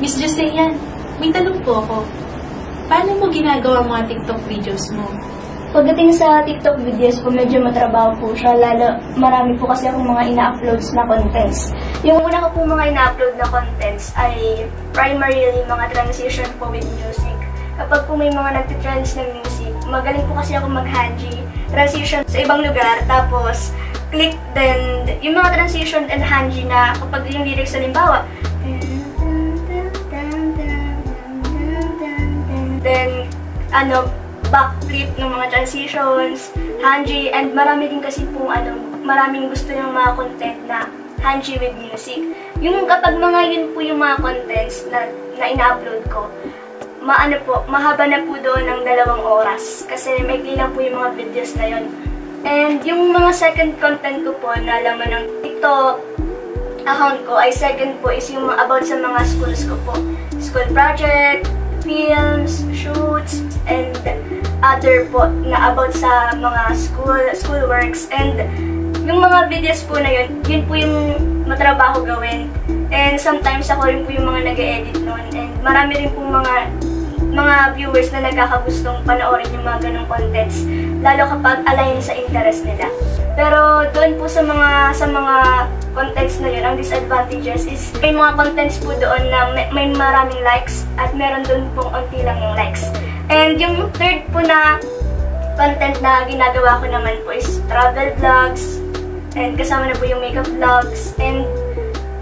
Miss Joseyan, may tanong po ako. Paano mo ginagawa ang mga TikTok videos mo? Pagdating sa TikTok videos ko, medyo matrabaho po siya. Lalo, marami po kasi akong mga ina-uploads na contents. Yung una ko po mga ina-upload na contents ay primarily mga transition po with music. Kapag po may mga nagtitrends ng music, magaling po kasi ako mag-hanji, transition sa ibang lugar, tapos click then yung mga transition and hanji na kapag yung lyrics halimbawa, then backflip ng mga transitions, hanji, and marami din kasi po maraming gusto yung mga content na hanji with music. Yung kapag mga yun po yung mga contents na ina-upload ko, mahaba na po doon ng 2 oras kasi maikli lang po yung mga videos na yun. And yung mga second content ko po na laman ng TikTok account ko ay second po is yung about sa mga schools ko po. School project, films, shoots, and other po na about sa mga school works. And yung mga videos po na yun, yun po yung matrabaho gawin. And sometimes ako rin po yung mga nag-e-edit nun. And marami rin po mga viewers na nagkakagustong panoorin yung mga ganong contents, lalo kapag align sa interest nila. Pero doon po sa mga contents na yun, ang disadvantages is may mga contents po doon na may maraming likes at meron doon pong unti lang yung likes. And yung third po na content na ginagawa ko naman po is travel vlogs, and kasama na po yung makeup vlogs. And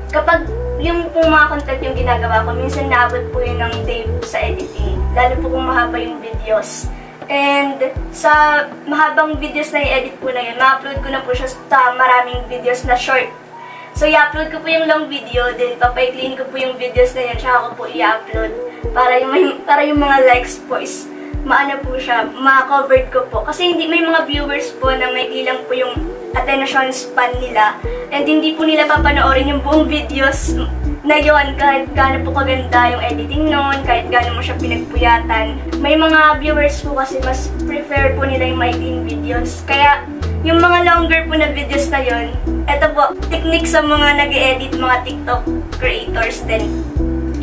kapag yung po mga content yung ginagawa ko, minsan naabot po yun ng day po sa editing, lalo po kung mahaba yung videos. And sa mahabang videos na i-edit po na yun, ma-upload ko na po siya sa maraming videos na short. So, i-upload ko po yung long video, then papaiklin ko po yung videos na yun, tsaka ko po i-upload. Para yung mga likes po is maano po siya, ma-covered ko po. Kasi hindi may mga viewers po na may ilang po yung attention span nila. And hindi po nila papanoorin yung buong videos na yun, kahit gaano po kaganda yung editing nun, kahit gaano mo siya pinagpuyatan. May mga viewers po kasi mas prefer po nila yung maikling videos. Kaya yung mga longer po na videos na yun, eto po, technique sa mga nag-e-edit, mga TikTok creators din.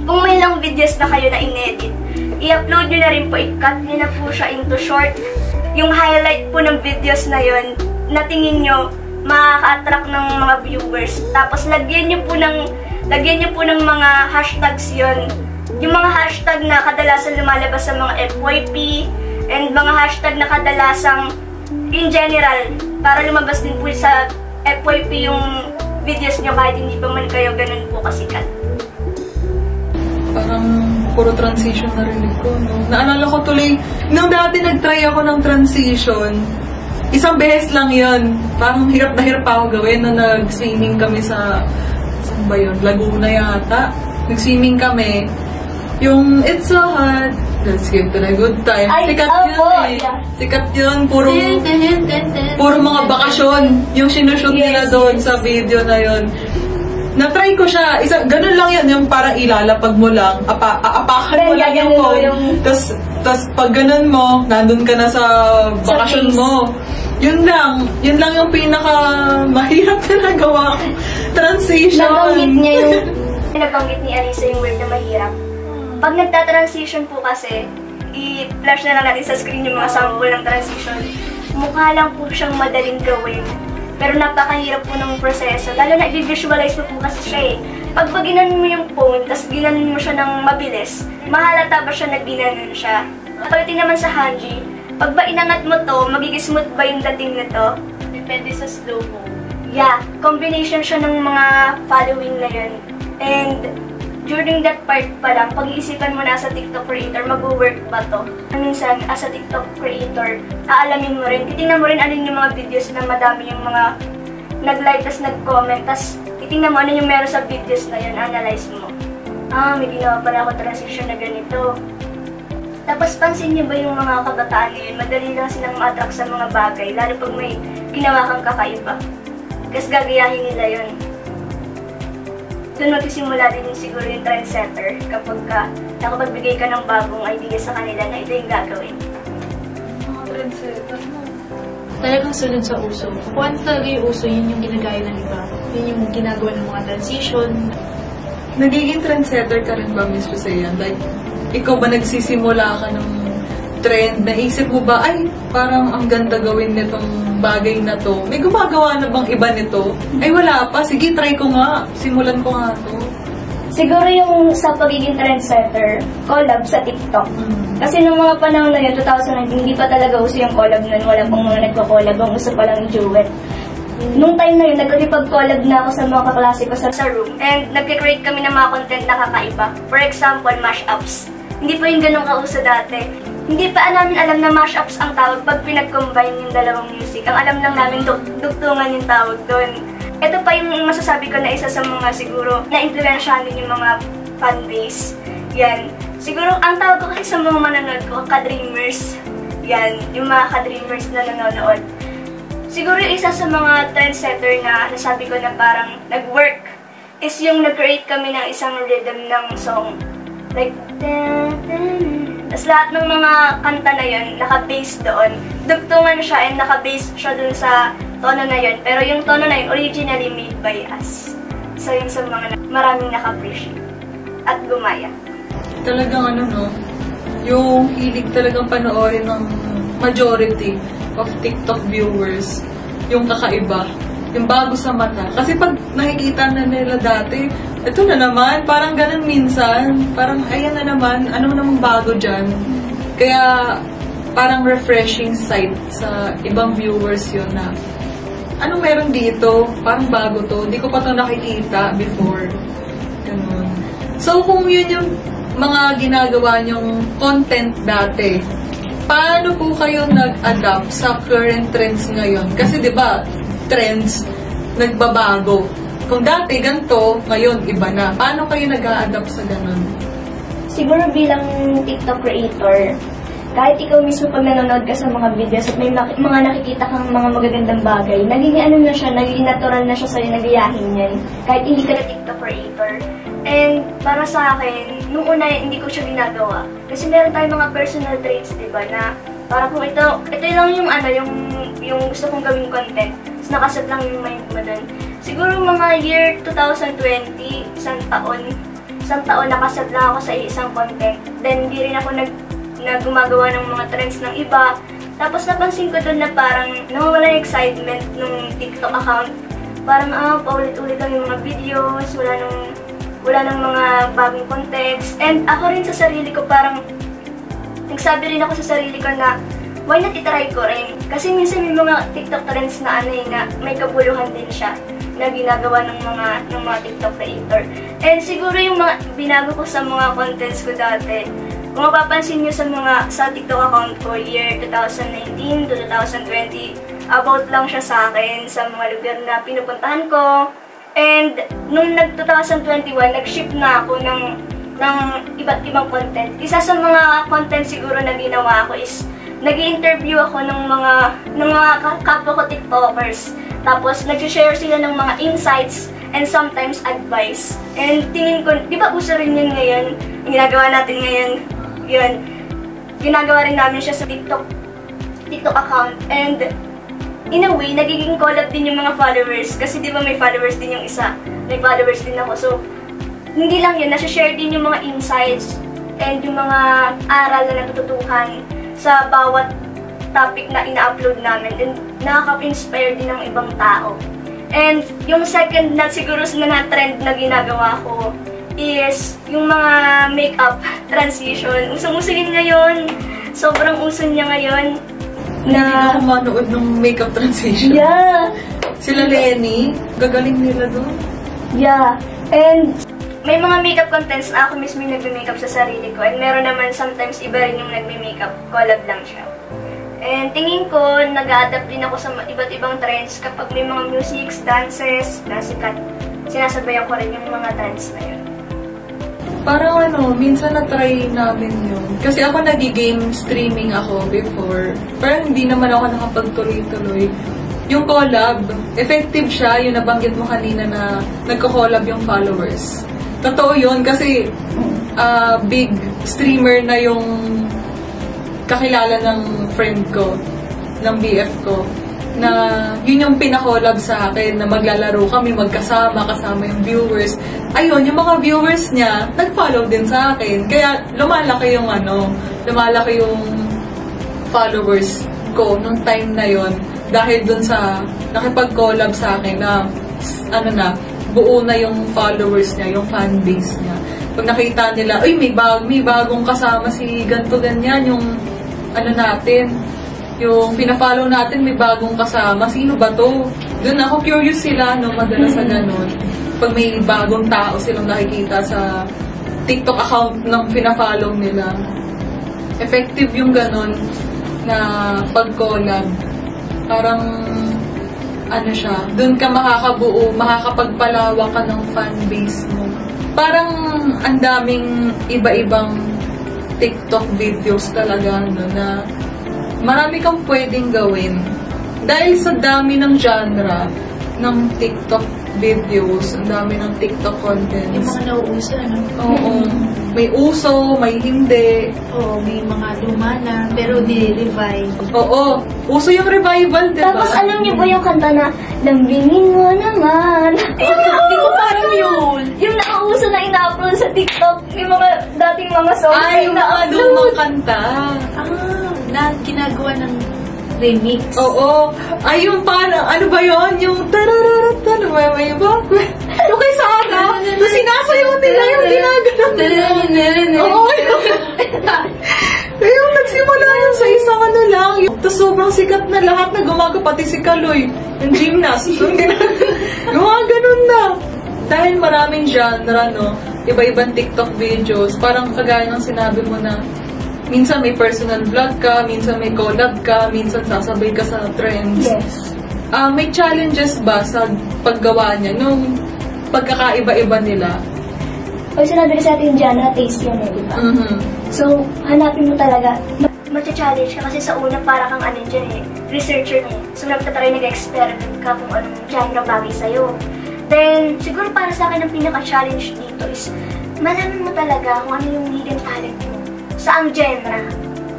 Kung may long videos na kayo na in-edit, i-upload nyo na rin po, i-cut nyo na po siya into short. Yung highlight po ng videos na yun, na tingin nyo, makaka-attract ng mga viewers. Tapos lagyan nyo po ng mga hashtags yun. Yung mga hashtag na kadalasan lumalabas sa mga FYP, and mga hashtag na kadalasang in general, para lumabas din po sa FYP yung videos nyo kahit hindi pa man kayo ganun po kasikat. Parang puro transition narinig ko, no? Naalala ko tuloy, nung dati nag-try ako ng transition, isang beses lang yun. Parang hirap na hirap ako gawin na nag-swimming kami sa, saan ba yun? Laguna yata. Nag-swimming kami. Yung It's So Hot, let's give it a good time. Sikat yun eh. Yeah. Sikat yun. Puro mga bakasyon. Yung sinushoot nila doon sa video na yun. Na-try ko siya. Ganun lang yan. Yung parang ilalapag mo lang. Aapakan mo lang yung phone. Tapos pag ganun mo, nandun ka na sa bakasyon mo. Yun lang yung pinaka mahirap na nagawa ko. Transition. Nabanggit ni Alisa yung word na mahirap. Pag nagta-transition po kasi, i-flash na lang natin sa screen yung mga sample ng transition. Mukha lang po siyang madaling gawin. Pero napakahirap po ng proseso. Lalo na i-visualize mo po kasi siya eh. Pag ginanon mo yung phone, tapos ginanon mo siya ng mabilis, mahalata ba siya na ginanon siya? Pagdating naman sa hanji, pag ba inangat mo to, magiging smooth ba yung dating nito? Depende sa slow mo. Yeah, combination siya ng mga following na yun. And during that part pa lang, pag-iisipan mo na sa TikTok creator, mag-work ba to? Minsan, as a TikTok creator, aalamin mo rin, titingnan mo rin alin yung mga videos na madami yung mga nag-like, tas nag-comment, tas titingnan mo ano yung meron sa videos na yun, analyze mo. May ginawa pala ako transition na ganito. Tapos pansin niyo ba yung mga kabataan ngayon, madali lang silang ma-attract sa mga bagay, lalo pag may ginawa kang kakaiba. Kasi gagayahin nila yun. Doon magsisimula din siguro yung trendsetter kapag nakapagbigay ka ng bagong idea sa kanila na ito yung gagawin. Mga trendsetter mo. Talagang sunod sa uso. Kung ano talaga yung uso, yun yung ginagaya ng iba. Yun yung ginagawa ng mga transition. Nagiging trendsetter ka rin ba, Miss Josean? Like, ikaw ba nagsisimula ka ng trend? Naisip mo ba, ay, parang ang ganda gawin nitong bagay na to. May gumagawa na bang iba nito? Ay, wala pa. Sige, try ko nga. Simulan ko nga to. Siguro yung sa pagiging trendsetter, collab sa TikTok. Kasi nung mga panahon na yun, 2019, hindi pa talaga uso yung collab nun. Wala pang mga nagko-collab. Ang uso pa lang yung duet. Nung time na yun, nagkakipag-collab na ako sa mga kaklase ko sa room. And nagkikreate kami ng mga content na kakaiba. For example, mashups. Hindi pa yung ganun kauso dati. Hindi pa namin alam na mashups ang tawag pag pinag-combine yung dalawang music. Ang alam lang namin, dugtungan yung tawag doon. Ito pa yung masasabi ko na isa sa mga siguro na-influensyahan din yung mga fanbase. Yan. Siguro, ang tawag ko kasi sa mga manonood ko, ka-dreamers. Yan. Yung mga ka-dreamers na nanonood. Siguro yung isa sa mga trendsetter na nasabi ko na parang nag-work is yung nag-create kami ng isang rhythm ng song. Like, tapos lahat ng mga kanta na yun, naka-base doon. Dugtungan siya and naka-base siya dun sa tono na yun. Pero yung tono na yun, originally made by us. So yun sa mga maraming naka-appreciate at gumaya. Talagang ano, no? Yung hilig talagang panoorin ng majority of TikTok viewers, yung kakaiba, yung bago sa mata. Kasi pag nakikita na nila dati, ito na naman, parang ganun minsan, parang ayan na naman, ano namang bago dyan. Kaya parang refreshing sight sa ibang viewers yun na, anong meron dito? Parang bago to, hindi ko pa ito nakikita before. Ganun. So kung yun yung mga ginagawa nyong content dati, paano po kayo nag-adapt sa current trends ngayon? Kasi 'di ba, trends nagbabago. Kung dati ganito, ngayon iba na. Paano kayo nag-a-adapt sa ganun? Siguro bilang TikTok creator, kahit ikaw mismo pag nanonood ka sa mga videos at may mga nakikita kang mga magagandang bagay, naging ano na siya, naging natural na siya sa'yo, nagayahin yan. Kahit hindi ka na TikTok creator. And para sa akin, nung una hindi ko siya ginagawa. Kasi meron tayong mga personal traits, diba, na para kung ito lang yung ano, yung gusto kong gawing content. Tapos nakaset lang yung mind mo dun. Siguro mga year 2020, isang taon nakaset lang ako sa isang content. Then hindi rin ako gumagawa ng mga trends ng iba. Tapos napansin ko dun na parang nawawala yung excitement ng TikTok account. Parang paulit-ulit lang yung mga videos, wala nang mga bagong contents. And ako rin sa sarili ko, parang nagsabi rin ako sa sarili ko na why not itry ko rin? Kasi minsan may mga TikTok trends na na may kabuluhan din siya na ginagawa ng mga TikTok creator. And siguro yung mga binago ko sa mga contents ko dati, kung mapapansin nyo sa TikTok account ko, year 2019 to 2020, about lang siya sa akin, sa mga lugar na pinupuntahan ko. And nung nag-2021, nag-shift na ako ng iba't ibang content. Isa sa mga content siguro na ginawa ko is nag-i-interview ako ng mga kapwa ko TikTokers. Tapos nag-share sila ng mga insights and sometimes advice. And tingin ko, di ba uso rin yun ngayon? Yung ginagawa natin ngayon, yun. Ginagawa rin namin siya sa TikTok account. And in a way, nagiging collab din yung mga followers. Kasi di ba may followers din yung isa. May followers din ako. So, hindi lang yun. Nasa-share din yung mga insights and yung mga aral na natututuhan sa bawat topic na ina-upload namin. And nakaka-inspire din ng ibang tao. And yung second na siguro na trend na ginagawa ko is yung mga makeup transition. Usong-uso yun ngayon. Sobrang uso niya ngayon. Hindi na ako manood ng makeup transition. Yeah. Sila Lenny, gagaling nila doon. Yeah. And may mga makeup contents na ako mismo yung nagme-makeup sa sarili ko. And meron naman sometimes iba rin yung nagme-makeup. Collab lang siya. And tingin ko, nag-a-adapt din ako sa iba't ibang trends kapag may mga musics, dances, na sikat. Sinasabayan ko rin yung mga dance na yun. Parang minsan na-try namin yun. Kasi ako nag-game streaming ako before. Pero hindi naman ako nakapagtuloy-tuloy. Yung collab, effective siya, yung nabanggit mo kanina na nagko-collab yung followers. Totoo yun kasi big streamer na yung kakilala ng friend ko, ng BF ko. na yun yung pinakolab sa akin, na maglalaro kami, magkasama, kasama yung viewers. Ayun, yung mga viewers niya, nag-follow din sa akin. Kaya lumalaki yung followers ko nung time na yon dahil dun sa nakipag-collab sa akin na buo na yung followers niya, yung fan base niya. Pag nakita nila, ay may bagong kasama si ganto ganyan, yung yung pina-follow natin, may bagong kasama. Sino ba to? Doon ako curious sila, no, madalas sa ganun. Pag may bagong tao silang nakikita sa TikTok account ng pina-follow nila. Effective yung ganun na pag-collab. Parang, doon ka makakabuo, makakapagpalawak ka ng fan base mo. Parang ang daming iba-ibang TikTok videos talaga, no, na marami kang pwedeng gawin. Dahil sa dami ng genre ng TikTok videos, ang dami ng TikTok contents. Yung mga nauuso, Oo. May uso, may hindi. Oo, may mga luma na, pero di-revive. Oo. Uso yung revival, diba? Tapos alam niyo ba yung kanta na lambingin mo naman? Hindi ko parang yun. Yung nakauso na ina-upload sa TikTok, yung mga dating mga songs Ay, yung mga lumang kanta. Na ginagawa ng remix. Oo. Ay, yung parang, ano ba yun? Yung tarararat, may ba? Yung kay Sarah, yung sinasayaw nila yung ginagawa. Oo, yung nagsimula yun sa isang lang. Tapos sobrang sikat na lahat na gumaga, pati si Kaloy, yung gymnast. Gumaganon na. Dahil maraming genre, no? Iba-ibang TikTok videos. Parang kagaya ng sinabi mo na minsan may personal vlog ka, minsan may collab ka, minsan sasabay ka sa trends. Yes. May challenges ba sa paggawa niya nung pagkakaiba-iba nila? Pag sinabi kasi natin genre, taste yan eh, di ba? Mm-hmm. So, hanapin mo talaga. Matcha-challenge ka kasi sa una para kang dyan eh, researcher eh. So, nagtatry, nag-experiment ka kung anong genre bagay sa'yo. Then, siguro para sa akin ang pinaka-challenge dito is malaman mo talaga kung ano yung hidden talent mo. Saang genre.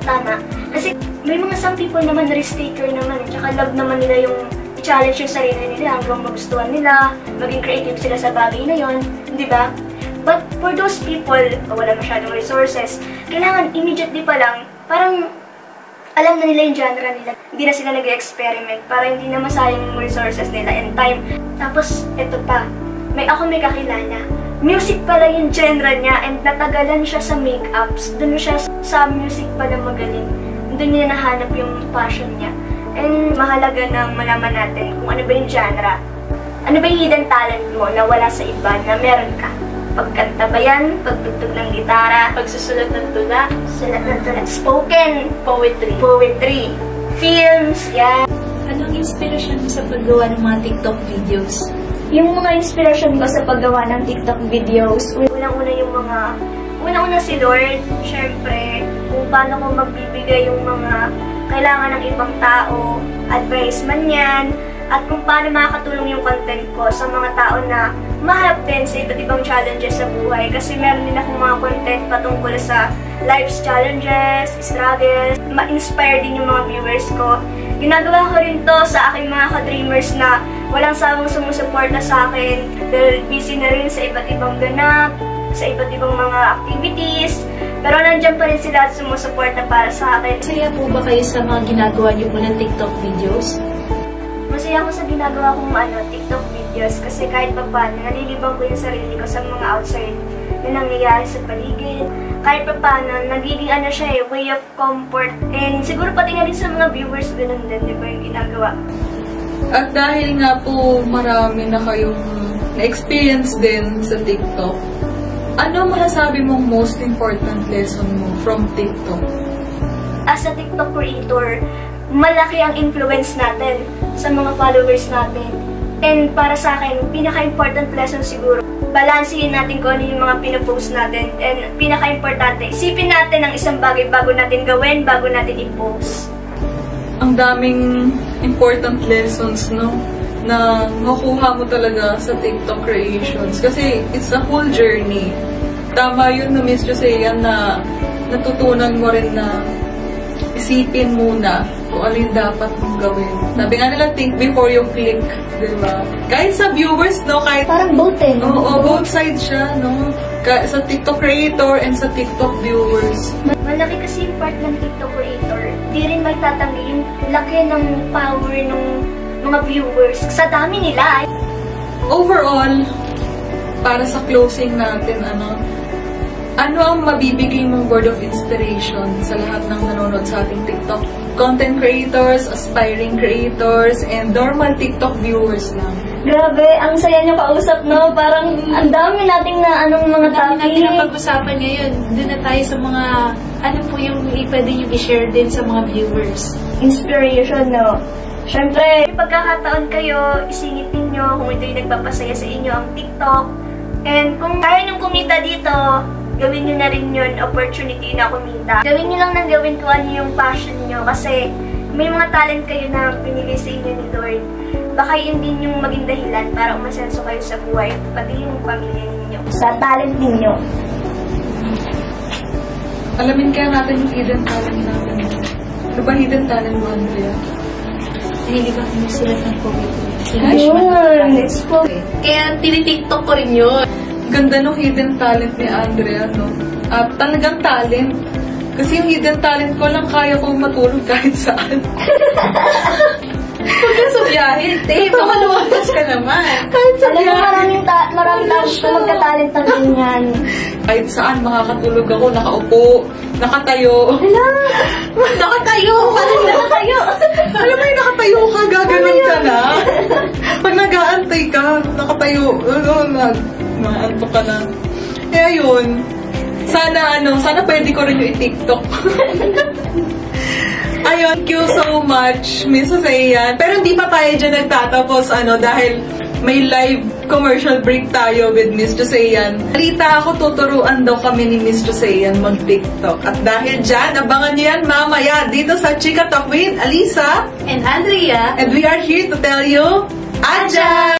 Tama. Kasi may mga some people naman na risk-taker naman. Tsaka love naman nila yung i-challenge yung sarili nila hanggang magustuhan nila, maging creative sila sa bagay na yon, di ba? But for those people, wala masyadong resources, kailangan immediately pa lang, parang alam na nila yung genre nila. Hindi na sila nag-experiment para hindi na masayang yung resources nila and time. Tapos, eto pa, may kakilala. Music pala yung genre niya and natagalan siya sa make-ups. Doon siya sa music pala magaling. Doon niya nahanap yung passion niya. And mahalaga na malaman natin kung ano ba yung genre. Ano ba yung hidden talent mo na wala sa iba na meron ka? Pagkanta ba yan? Pagtugtog ng gitara? Pagsusulat ng tula? Sulat ng tula? Spoken? Poetry? Films? Yan. Anong inspirasyon mo sa paggawa ng mga TikTok videos? Yung mga inspirasyon ko sa paggawa ng TikTok videos, unang-una si Lord, syempre, kung paano ko magbibigay yung mga kailangan ng ibang tao, advice man yan, at kung paano makakatulong yung content ko sa mga tao na maharap din sa iba't ibang challenges sa buhay. Kasi meron din akong mga content patungkol sa life's challenges, struggles, ma-inspire din yung mga viewers ko. Ginagawa ko rin to sa aking mga ka-dreamers na walang sawang sumusuporta sa akin dahil busy na rin sa iba't ibang ganap, sa iba't ibang mga activities. Pero nandiyan pa rin sila at sumusuporta para sa akin. Masaya po ba kayo sa mga ginagawa niyo po ng TikTok videos? Masaya ako sa ginagawa kong TikTok videos kasi kahit pa paano, nalilibang ko yung sarili ko sa mga outside na nangyayari sa paligid. Kahit pa paano, nagiging siya way of comfort. And siguro pati nga rin sa mga viewers, ganun din, di ba yung ginagawa? At dahil nga po marami na kayong na-experience din sa TikTok, ano masasabi mong most important lesson mo from TikTok? As a TikTok creator, malaki ang influence natin sa mga followers natin. And para sa akin, pinaka-important lesson siguro, balansehin natin kung ano yung mga pinopost natin. And pinaka-importante, isipin natin ang isang bagay bago natin gawin, bago natin i-post. Ang daming important lessons, no? Na makuha mo talaga sa TikTok creations. Kasi it's a whole journey. Tama yun na Miss Josea na natutunan mo rin na isipin muna kung kung ano yung dapat mong gawin. Sabi nga nila, think before you click, di ba? Kahit sa viewers, no? Kahit Parang both eh. Oo, both sides siya, no? Sa TikTok creator and sa TikTok viewers. Malaki kasi yung part ng TikTok creator. Di rin magtatanggi yung laki ng power ng mga viewers sa dami nila. Overall, para sa closing natin, ano ang mabibigay mong word of inspiration sa lahat ng nanonood sa ating TikTok? Content creators, aspiring creators, and normal TikTok viewers lang. Grabe, ang saya niyo kausap, no? Parang ang dami nating na mga Ang dami natin ang topic. pag-usapan ngayon. Doon na tayo sa mga, ano po yung pwede nyo i-share din sa mga viewers. Inspiration, no? Siyempre, may pagkakataon kayo, isingit ninyo kung ito yung nagpapasaya sa inyo ang TikTok. And kung kaya nyong kumita dito, gawin nyo na rin yun, opportunity na kumita. Gawin nyo lang ng gawin kung ano yung passion nyo kasi may mga talent kayo na pinigay sa inyo ni Lord. Baka yun din yung maging dahilan para umasenso kayo sa buhay, pati yung pamilya ninyo. Sa talent ninyo. Alamin kaya natin yung hidden talent natin. Ano ba hidden talent mo, Andrea? Hindi ka sinusulat ng poetry. Ayun, let's go. Kaya tinitiktok ko rin yun. Ganda ng hidden talent ni Andrea, no? Talagang talent. Kasi yung hidden talent ko lang kaya kong matulog kahit saan. Huwag ka sa biyahe, te. Baka lumakas ka naman. Kahit sa Alam mo, biyahe. maraming tao na magka-talent ng ganyan. Kahit saan makakatulog ako, nakaupo, nakatayo. Nakatayo! Nakatayo! Alam mo yung nakatayo ka, gaganon ka na. Pag nag-aantay ka, nakatayo, maantok ka na. Kaya yun, sana pwede ko rin yung i-TikTok. Ayun, thank you so much, Miss Josean. Pero hindi pa tayo dyan nagtatapos, dahil may live commercial break tayo with Miss Josean. Balita ako, tuturuan daw kami ni Miss Josean mag-TikTok. At dahil dyan, abangan nyo yan mamaya dito sa Chika Talk with Alisa And Andrea, and we are here to tell you, Aja!